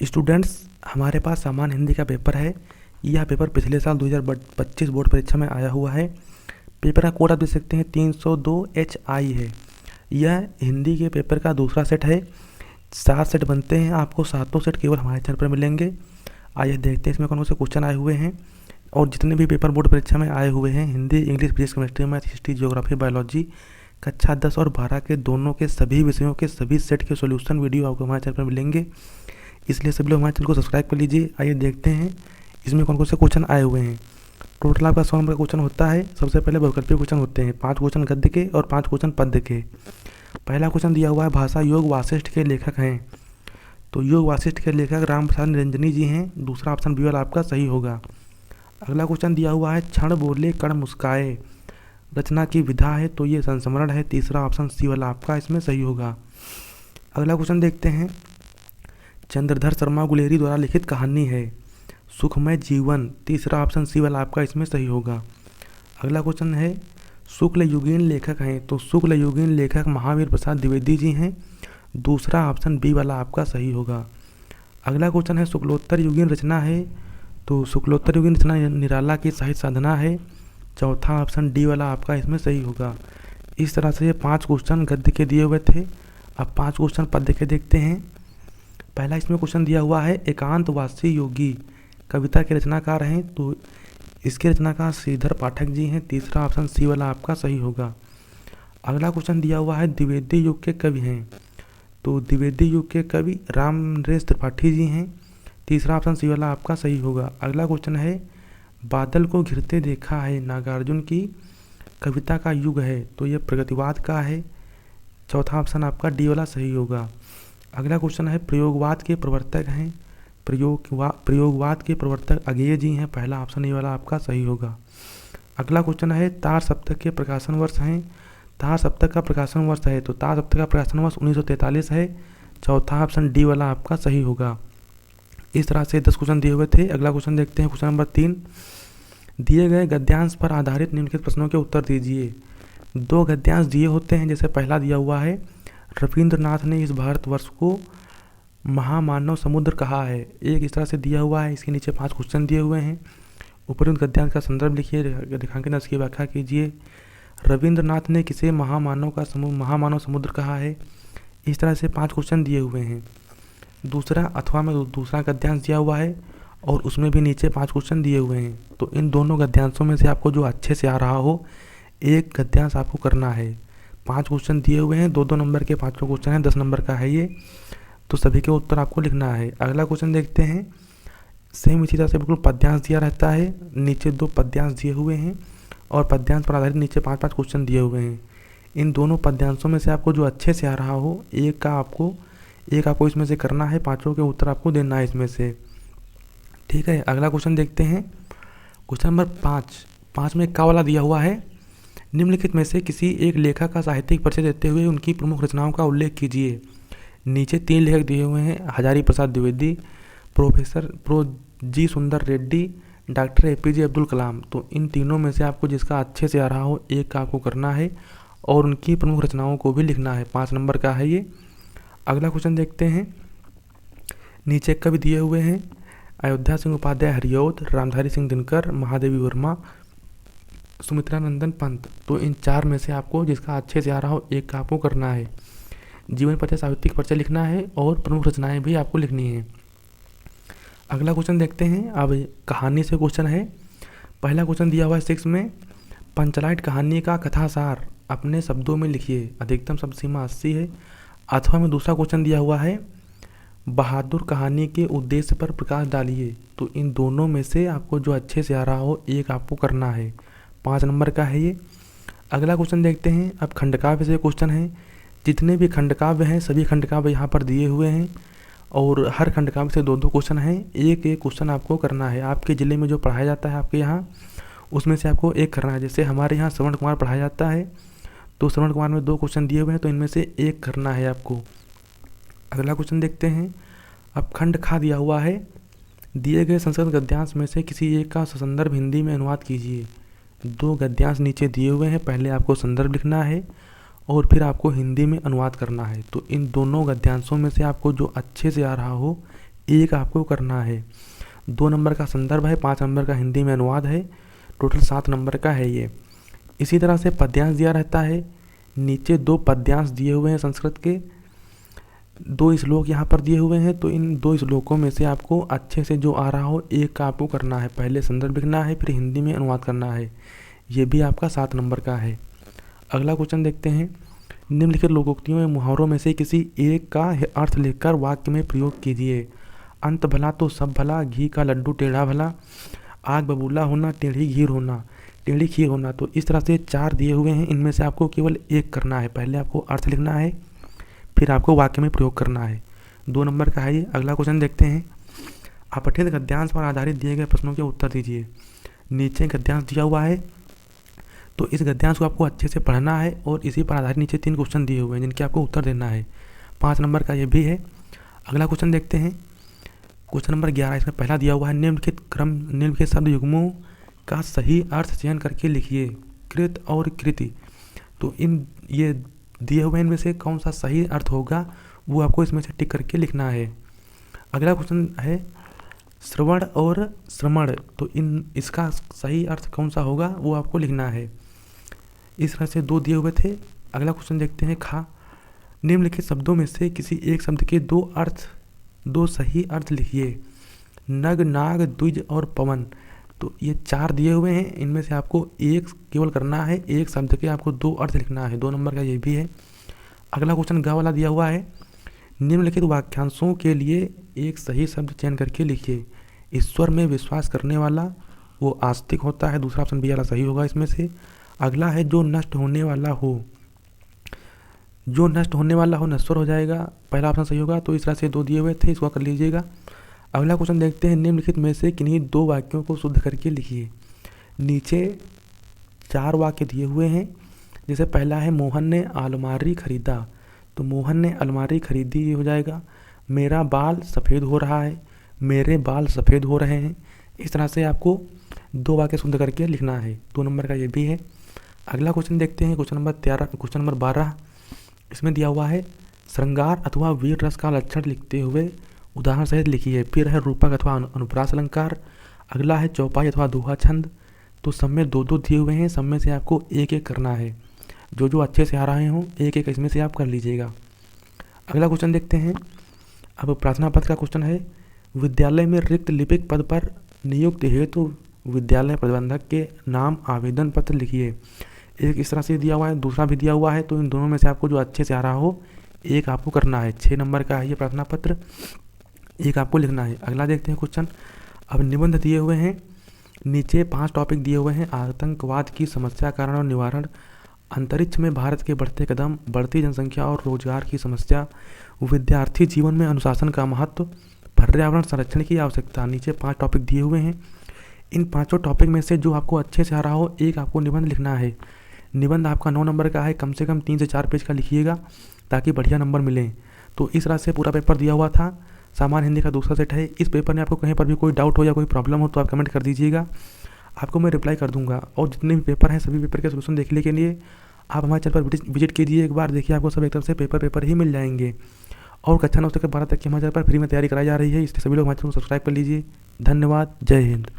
Students, हमारे पास सामान्य हिंदी का पेपर है। यह पेपर पिछले साल 2025 बोर्ड परीक्षा में आया हुआ है। पेपर का कोड आप देख सकते हैं 302HI है। यह हिंदी के पेपर का दूसरा सेट है। 7 सेट बनते हैं, आपको सातों सेट केवल हमारे चैनल पर मिलेंगे। आइए देखते हैं इसमें कौन से क्वेश्चन आए हुए हैं और जितने भी पेपर बोर्ड परीक्षा में आए हुए हैं Hindi, English, physics, chemistry, math, history, geography, biology, कक्षा 10 और 12 के दोनों के सभी विषयों के सभी सेट के सॉल्यूशन वीडियो आपको हमारे चैनल पर मिलेंगे। इसलिए सभी लोग हमारे चैनल को सब्सक्राइब कर लीजिए। आइए देखते हैं इसमें कौन कौन से क्वेश्चन आए हुए हैं। टोटल आपका 100 नंबर का क्वेश्चन होता है। सबसे पहले वैकल्पिक क्वेश्चन होते हैं, 5 क्वेश्चन गद्य के और 5 क्वेश्चन पद्य के। पहला क्वेश्चन दिया हुआ है, भाषा योग वासिष्ठ के लेखक हैं। तो योग वासिष्ठ के लेखक राम प्रसाद निरंजनी जी हैं। दूसरा ऑप्शन बी वाला आपका सही होगा। अगला क्वेश्चन दिया हुआ है, क्षण बोले कण मुस्काए, रचना की विधा है, तो ये संस्मरण है। तीसरा ऑप्शन सी वाला आपका इसमें सही होगा। अगला क्वेश्चन देखते हैं, चंद्रधर शर्मा गुलेरी द्वारा लिखित कहानी है, सुखमय जीवन। तीसरा ऑप्शन सी वाला आपका इसमें सही होगा। अगला क्वेश्चन है, शुक्ल युगीन लेखक हैं। तो शुक्ल युगीन लेखक महावीर प्रसाद द्विवेदी जी हैं। दूसरा ऑप्शन बी वाला आपका सही होगा। अगला क्वेश्चन है, शुक्लोत्तर युगीन रचना है। तो शुक्लोत्तर युगीन रचना निराला की साहित्य साधना है। चौथा ऑप्शन डी वाला आपका इसमें सही होगा। इस तरह से ये 5 क्वेश्चन गद्य के दिए हुए थे। अब 5 क्वेश्चन पद्य के देखते हैं। पहला इसमें क्वेश्चन दिया हुआ है, एकांतवासी योगी कविता के रचनाकार हैं। तो इसके रचनाकार श्रीधर पाठक जी हैं। तीसरा ऑप्शन सी वाला आपका सही होगा। अगला क्वेश्चन दिया हुआ है, द्विवेदी युग के कवि हैं। तो द्विवेदी युग के कवि रामनरेश त्रिपाठी जी हैं। तीसरा ऑप्शन सी वाला आपका सही होगा। अगला क्वेश्चन है, बादल को घिरते देखा है, नागार्जुन की कविता का युग है। तो ये प्रगतिवाद का है। चौथा ऑप्शन आपका डी वाला सही होगा। अगला क्वेश्चन है, प्रयोगवाद के प्रवर्तक हैं। प्रयोगवाद के प्रवर्तक अगेय जी हैं। पहला ऑप्शन ये वाला आपका सही होगा। अगला क्वेश्चन है, तार सप्तक के प्रकाशन वर्ष हैं। तार सप्तक का प्रकाशन वर्ष है, तो तार सप्तक का प्रकाशन वर्ष 1943 है। चौथा ऑप्शन डी वाला आपका सही होगा। इस तरह से 10 क्वेश्चन दिए हुए थे। अगला क्वेश्चन देखते हैं, क्वेश्चन नंबर 3, दिए गए गद्यांश पर आधारित निम्नलिखित प्रश्नों के उत्तर दीजिए। 2 गद्यांश दिए होते हैं। जैसे पहला दिया हुआ है, रविंद्रनाथ ने इस भारतवर्ष को महामानव समुद्र कहा है। एक इस तरह से दिया हुआ है। इसके नीचे 5 क्वेश्चन दिए हुए हैं। उपरोक्त गद्यांश का संदर्भ लिखिए, रेखांकन इसकी व्याख्या कीजिए। रविंद्रनाथ ने किसे महामानव समुद्र कहा है। इस तरह से 5 क्वेश्चन दिए हुए हैं। दूसरा अथवा में दूसरा गद्यांश दिया हुआ है और उसमें भी नीचे 5 क्वेश्चन दिए हुए हैं। तो इन दोनों गद्यांशों में से आपको जो अच्छे से आ रहा हो एक गद्यांश आपको करना है। 5 क्वेश्चन दिए हुए हैं, 2-2 नंबर के 5 क्वेश्चन हैं, 10 नंबर का है ये। तो सभी के उत्तर आपको लिखना है। अगला क्वेश्चन देखते हैं, सेम इसी तरह से बिल्कुल पद्यांश दिया रहता है। नीचे 2 पद्यांश दिए हुए हैं और पद्यांश पर आधारित नीचे 5-5 क्वेश्चन दिए हुए हैं। इन दोनों पद्यांशों में से आपको जो अच्छे से आ रहा हो एक आपको इसमें से करना है। 5 के उत्तर आपको देना है इसमें से। ठीक है, अगला क्वेश्चन देखते हैं, क्वेश्चन नंबर 5 में का वाला दिया हुआ है, निम्नलिखित में से किसी एक लेखक का साहित्यिक परिचय देते हुए उनकी प्रमुख रचनाओं का उल्लेख कीजिए। नीचे 3 लेखक दिए हुए हैं, हजारी प्रसाद द्विवेदी, प्रोफेसर जी सुंदर रेड्डी, डॉक्टर APJ अब्दुल कलाम। तो इन तीनों में से आपको जिसका अच्छे से आ रहा हो एक का आपको करना है और उनकी प्रमुख रचनाओं को भी लिखना है। 5 नंबर का है ये। अगला क्वेश्चन देखते हैं, नीचे कवि दिए हुए हैं, अयोध्या सिंह उपाध्याय हरिऔध, रामधारी सिंह दिनकर, महादेवी वर्मा, सुमित्रा नंदन पंत। तो इन 4 में से आपको जिसका अच्छे से आ रहा हो एक का आपको करना है। जीवन परिचय, साहित्यिक परिचय लिखना है और प्रमुख रचनाएं भी आपको लिखनी है। अगला क्वेश्चन देखते हैं। अब कहानी से क्वेश्चन है। पहला क्वेश्चन दिया हुआ है 6 में, पंचलाइट कहानी का कथासार अपने शब्दों में लिखिए। अधिकतम शब्द सीमा 80 है। अथवा में दूसरा क्वेश्चन दिया हुआ है, बहादुर कहानी के उद्देश्य पर प्रकाश डालिए। तो इन दोनों में से आपको जो अच्छे से आ रहा हो एक आपको करना है। 5 नंबर का है ये। अगला क्वेश्चन देखते हैं। अब खंडकाव्य से क्वेश्चन है। जितने भी खंडकाव्य हैं सभी खंडकाव्य यहाँ पर दिए हुए हैं और हर खंडकाव्य से 2-2 क्वेश्चन हैं। एक क्वेश्चन आपको करना है। आपके ज़िले में जो पढ़ाया जाता है आपके यहाँ उसमें से आपको एक करना है। जैसे हमारे यहाँ श्रवण कुमार पढ़ाया जाता है तो श्रवण कुमार में 2 क्वेश्चन दिए हुए हैं, तो इनमें से एक करना है आपको। अगला क्वेश्चन देखते हैं। अब खंड खा दिया हुआ है, दिए गए संस्कृत गद्यांश में से किसी एक का संदर्भ हिंदी में अनुवाद कीजिए। 2 गद्यांश नीचे दिए हुए हैं, पहले आपको संदर्भ लिखना है और फिर आपको हिंदी में अनुवाद करना है। तो इन दोनों गद्यांशों में से आपको जो अच्छे से आ रहा हो एक आपको करना है। 2 नंबर का संदर्भ है, 5 नंबर का हिंदी में अनुवाद है, टोटल 7 नंबर का है ये। इसी तरह से पद्यांश दिया रहता है, नीचे 2 पद्यांश दिए हुए हैं संस्कृत के, 2 श्लोक यहाँ पर दिए हुए हैं। तो इन 2 श्लोकों में से आपको अच्छे से जो आ रहा हो एक का आपको करना है, पहले संदर्भ लिखना है फिर हिंदी में अनुवाद करना है। ये भी आपका 7 नंबर का है। अगला क्वेश्चन देखते हैं, निम्नलिखित लोकोक्तियों में मुहावरों में से किसी एक का अर्थ लिखकर वाक्य में प्रयोग कीजिए। अंत भला तो सब भला, घी का लड्डू टेढ़ा भला, आग बबूला होना, टेढ़ी खीर होना। तो इस तरह से 4 दिए हुए हैं, इनमें से आपको केवल एक करना है। पहले आपको अर्थ लिखना है फिर आपको वाक्य में प्रयोग करना है। 2 नंबर का है ये। अगला क्वेश्चन देखते हैं, अपठित गद्यांश पर आधारित दिए गए प्रश्नों के उत्तर दीजिए। नीचे गद्यांश दिया हुआ है, तो इस गद्यांश को आपको अच्छे से पढ़ना है और इसी पर आधारित नीचे 3 क्वेश्चन दिए हुए हैं जिनके आपको उत्तर देना है। 5 नंबर का ये भी है। अगला क्वेश्चन देखते हैं, क्वेश्चन नंबर 11। इसमें पहला दिया हुआ है, निम्नलिखित शब्द युग्मों का सही अर्थ चयन करके लिखिए। कृत और कृति, तो ये दिए हुए इनमें से कौन सा सही अर्थ होगा वो आपको इसमें से टिक करके लिखना है। अगला क्वेश्चन है, श्रवण और श्रमण, तो इसका सही अर्थ कौन सा होगा वो आपको लिखना है। इस तरह से 2 दिए हुए थे। अगला क्वेश्चन देखते हैं, खा, निम्नलिखित शब्दों में से किसी एक शब्द के 2 सही अर्थ लिखिए। नग, नाग, द्विज और पवन, तो ये 4 दिए हुए हैं, इनमें से आपको एक केवल करना है, एक शब्द के आपको 2 अर्थ लिखना है। 2 नंबर का ये भी है। अगला क्वेश्चन ग वाला दिया हुआ है, निम्नलिखित वाक्यांशों के लिए एक सही शब्द चयन करके लिखिए। ईश्वर में विश्वास करने वाला वो आस्तिक होता है, दूसरा ऑप्शन बी वाला सही होगा इसमें से। अगला है, जो नष्ट होने वाला हो नश्वर हो जाएगा, पहला ऑप्शन सही होगा। तो इस तरह से 2 दिए हुए थे, इसको कर लीजिएगा। अगला क्वेश्चन देखते हैं, निम्नलिखित में से किन्हीं 2 वाक्यों को शुद्ध करके लिखिए। नीचे 4 वाक्य दिए हुए हैं, जैसे पहला है, मोहन ने अलमारी खरीदा, तो मोहन ने अलमारी खरीदी ये हो जाएगा। मेरा बाल सफ़ेद हो रहा है, मेरे बाल सफ़ेद हो रहे हैं। इस तरह से आपको 2 वाक्य शुद्ध करके लिखना है। 2 नंबर का ये भी है। अगला क्वेश्चन देखते हैं, क्वेश्चन नंबर 12। इसमें दिया हुआ है, श्रृंगार अथवा वीर रस का लक्षण लिखते हुए उदाहरण सहित लिखिए। फिर है रूपक अथवा अनुप्रास अलंकार। अगला है चौपाई अथवा दोहा छंद। तो सब में 2 दिए हुए हैं, सब में से आपको एक करना है। जो अच्छे से आ रहे हों एक इसमें से आप कर लीजिएगा। अगला क्वेश्चन देखते हैं, अब प्रार्थना पत्र का क्वेश्चन है, विद्यालय में रिक्त लिपिक पद पर नियुक्ति हेतु विद्यालय प्रबंधक के नाम आवेदन पत्र लिखिए। एक इस तरह से दिया हुआ है, दूसरा भी दिया हुआ है। तो इन दोनों में से आपको जो अच्छे से आ रहा हो एक आपको करना है। 6 नंबर का है ये प्रार्थना पत्र, एक आपको लिखना है। अगला देखते हैं क्वेश्चन, अब निबंध दिए हुए हैं, नीचे 5 टॉपिक दिए हुए हैं। आतंकवाद की समस्या, कारण और निवारण, अंतरिक्ष में भारत के बढ़ते कदम, बढ़ती जनसंख्या और रोजगार की समस्या, विद्यार्थी जीवन में अनुशासन का महत्व, पर्यावरण संरक्षण की आवश्यकता। नीचे 5 टॉपिक दिए हुए हैं। इन 5 टॉपिक में से जो आपको अच्छे से आ रहा हो एक आपको निबंध लिखना है। निबंध आपका 9 नंबर का है, कम से कम 3 से 4 पेज का लिखिएगा ताकि बढ़िया नंबर मिलें। तो इस तरह से पूरा पेपर दिया हुआ था। सामान्य हिंदी का दूसरा सेट है। इस पेपर में आपको कहीं पर भी कोई डाउट हो या कोई प्रॉब्लम हो तो आप कमेंट कर दीजिएगा, आपको मैं रिप्लाई कर दूंगा। और जितने भी पेपर हैं सभी पेपर के सोल्यूशन देखने के लिए आप हमारे चैनल पर विजिट कीजिए एक बार, देखिए आपको सब एक तरफ से पेपर ही मिल जाएंगे। और कक्षा 9 से 12 तक की हमारे चैनल पर फ्री में तैयारी कराई जा रही है, इसलिए सभी लोग हमारे चैनल को सब्सक्राइब कर लीजिए। धन्यवाद, जय हिंद।